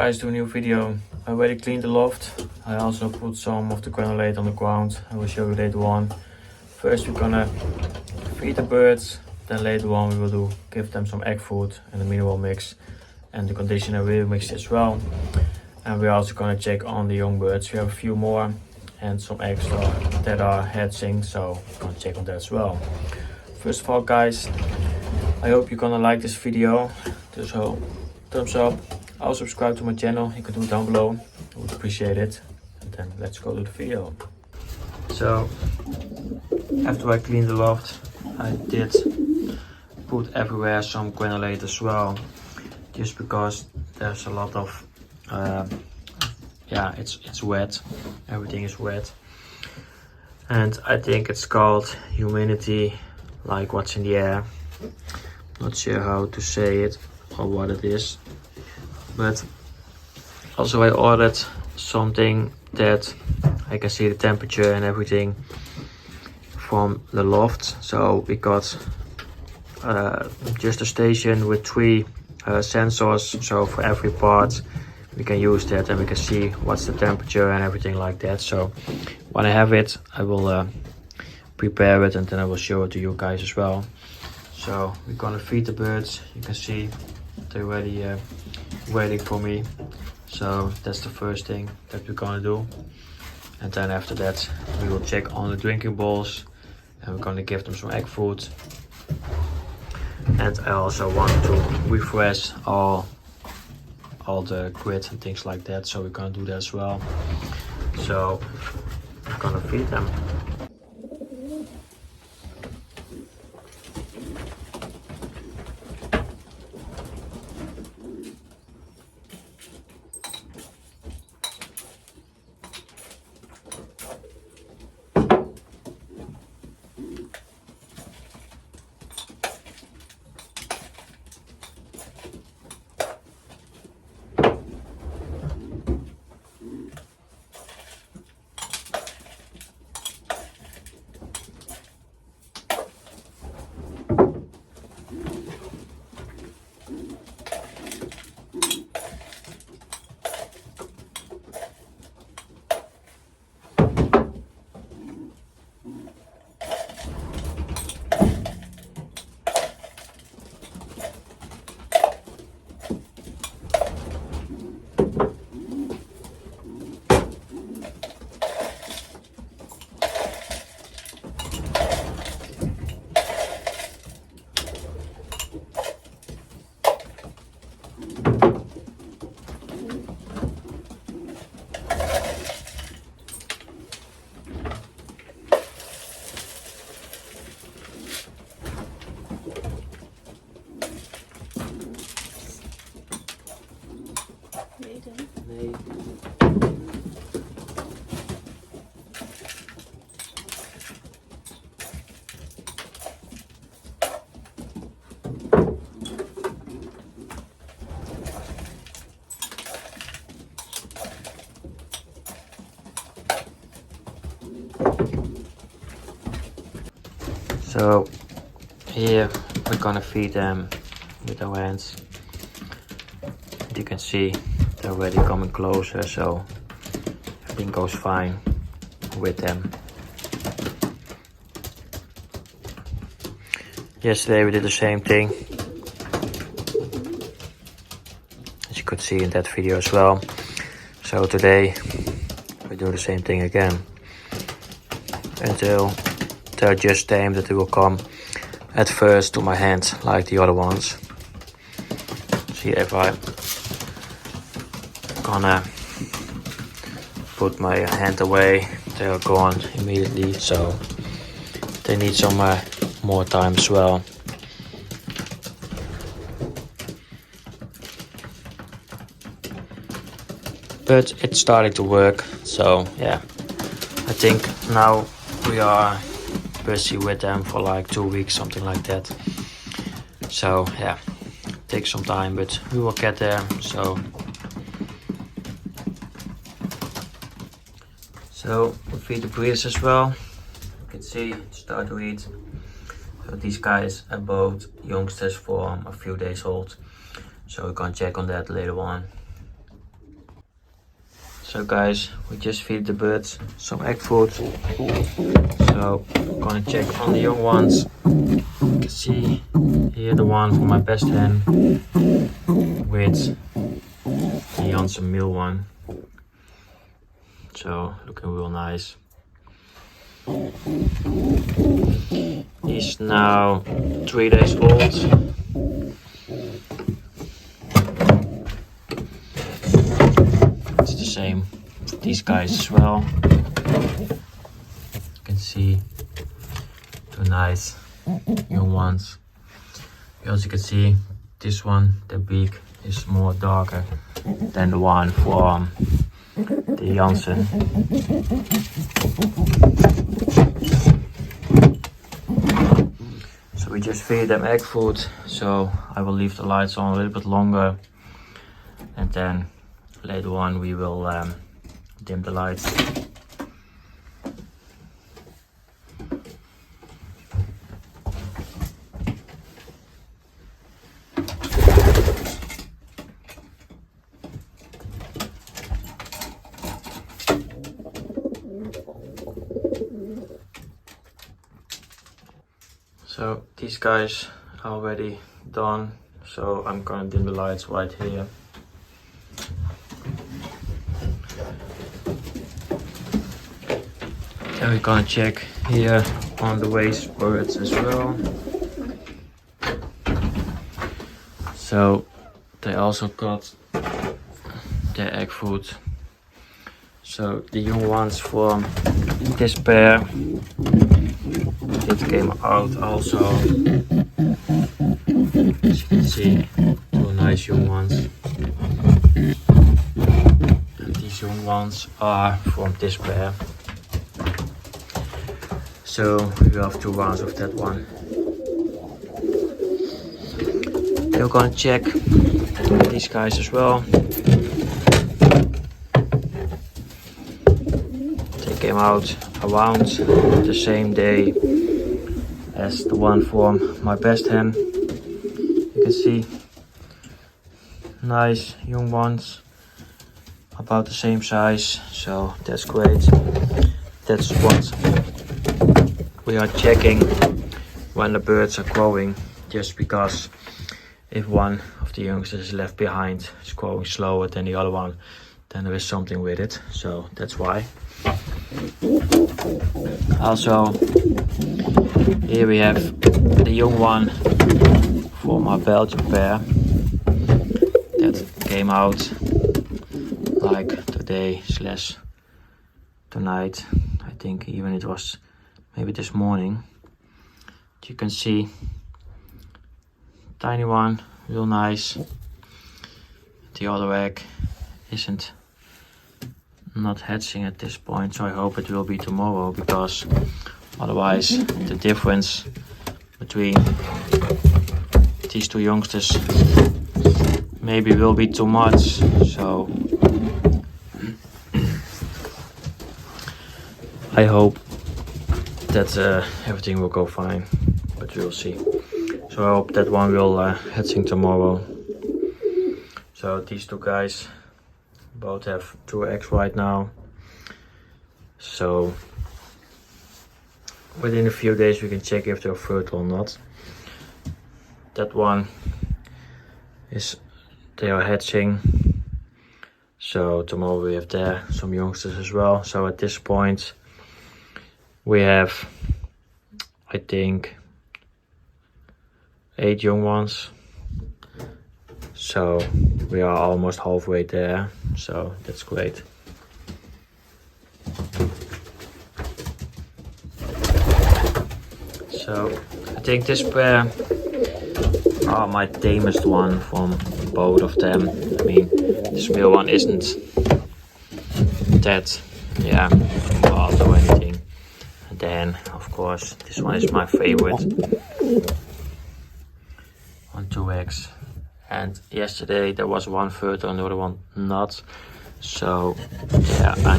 guys to a new video. I already cleaned the loft. I also put some of the granulate on the ground. I will show you later on. First we're gonna feed the birds, then later on we will give them some egg food and the mineral mix and the conditioner will mix as well. And we're also gonna check on the young birds. We have a few more and some extra that are hatching, so we're gonna check on that as well. First of all guys, I hope you're gonna like this video. So thumbs up. Also subscribe to my channel, you can do it down below. I would appreciate it. And then let's go to the video. So after I cleaned the loft, I did put everywhere some granulate as well, just because there's a lot of yeah, it's wet, everything is wet, and I think it's called humidity, like what's in the air. Not sure how to say it or what it is, but also I ordered something that I can see the temperature and everything from the loft. So we got just a station with 3 sensors, so for every part we can use that and we can see what's the temperature and everything like that. So when I have it, I will prepare it and then I will show it to you guys as well. So we're gonna feed the birds. You can see they're already waiting for me. So that's the first thing that we're gonna do. And then after that we will check on the drinking bowls and we're gonna give them some egg food. And I also want to refresh all the grid and things like that, so we're gonna do that as well. So I'm gonna feed them. Nee. So here we're gonna feed them with our hands. You can see they're already coming closer, so everything goes fine with them. Yesterday we did the same thing, as you could see in that video as well. So today we do the same thing again until they're just tame, that they will come at first to my hand like the other ones. See if I gonna put my hand away, they are gone immediately, so they need some more time as well. But it's starting to work, so yeah, I think now we are busy with them for like 2 weeks, something like that. So yeah, take some time, but we will get there. So we feed the breeders as well. You can see start to eat. So these guys are both youngsters from a few days old. So we're gonna check on that later on. So guys, we just feed the birds some egg food. So I'm gonna check on the young ones. You can see here the one for my best hen with the youngster male one. So looking real nice. He's now 3 days old. It's the same for these guys as well. You can see two nice young ones. As you can see, this one, the beak is more darker than the one for the youngster. So we just feed them egg food. So I will leave the lights on a little bit longer, and then later on we will dim the lights. So these guys are already done, so I'm gonna dim the lights right here. Then we're gonna check here on the waste birds as well. So they also got their egg food. So the young ones from this pair, it came out also. As you can see, two nice young ones. And these young ones are from this pair. So we have 2 rounds of that one. We're gonna check these guys as well. They came out around the same day as the one from my best hen. You can see nice young ones, about the same size, so that's great. That's what we are checking when the birds are growing, just because if one of the youngsters is left behind, it's growing slower than the other one, then there is something with it, so that's why. Also, here we have the young one for my Belgian pair that came out like today / tonight. I think even it was maybe this morning. You can see tiny one, real nice. The other egg isn't not hatching at this point, so I hope it will be tomorrow, because otherwise the difference between these 2 youngsters maybe will be too much. So I hope that everything will go fine, but we'll see. So I hope that one will hatching tomorrow. So these 2 guys both have 2 eggs right now. So within a few days we can check if they're fertile or not. That one is, they are hatching. So tomorrow we have there some youngsters as well. So at this point we have, I think, 8 young ones. So we are almost halfway there, so that's great. So I think this pair are my tamest one from both of them. I mean, this male one isn't that wild or anything. And then of course this one is my favorite. On 2 eggs. And yesterday there was one fertile and the other one not. So yeah, I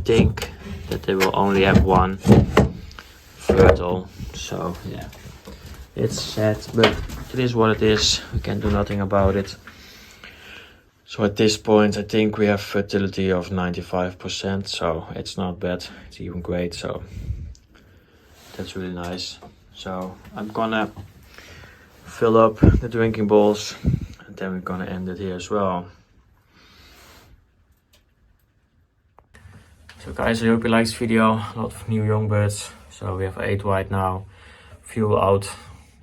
think that they will only have one fertile. So yeah, it's sad, but it is what it is. We can do nothing about it. So at this point, I think we have fertility of 95%, so it's not bad, it's even great, so that's really nice. So I'm gonna fill up the drinking bowls and then we're gonna end it here as well. So guys, I hope you liked this video. A lot of new young birds. So we have 8 right now, few out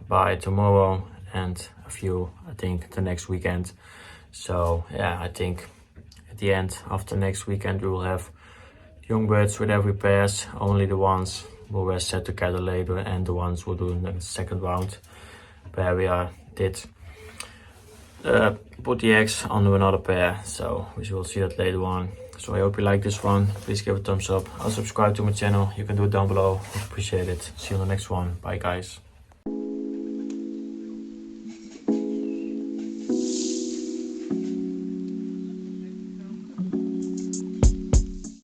by tomorrow and a few I think the next weekend. So yeah, I think at the end after next weekend we will have young birds with every pairs. Only the ones will were set together later and the ones we'll do in the second round where we did put the eggs onto another pair. So we will see that later on. So I hope you like this one. Please give it a thumbs up. I'll subscribe to my channel. You can do it down below. I appreciate it. See you on the next one. Bye guys.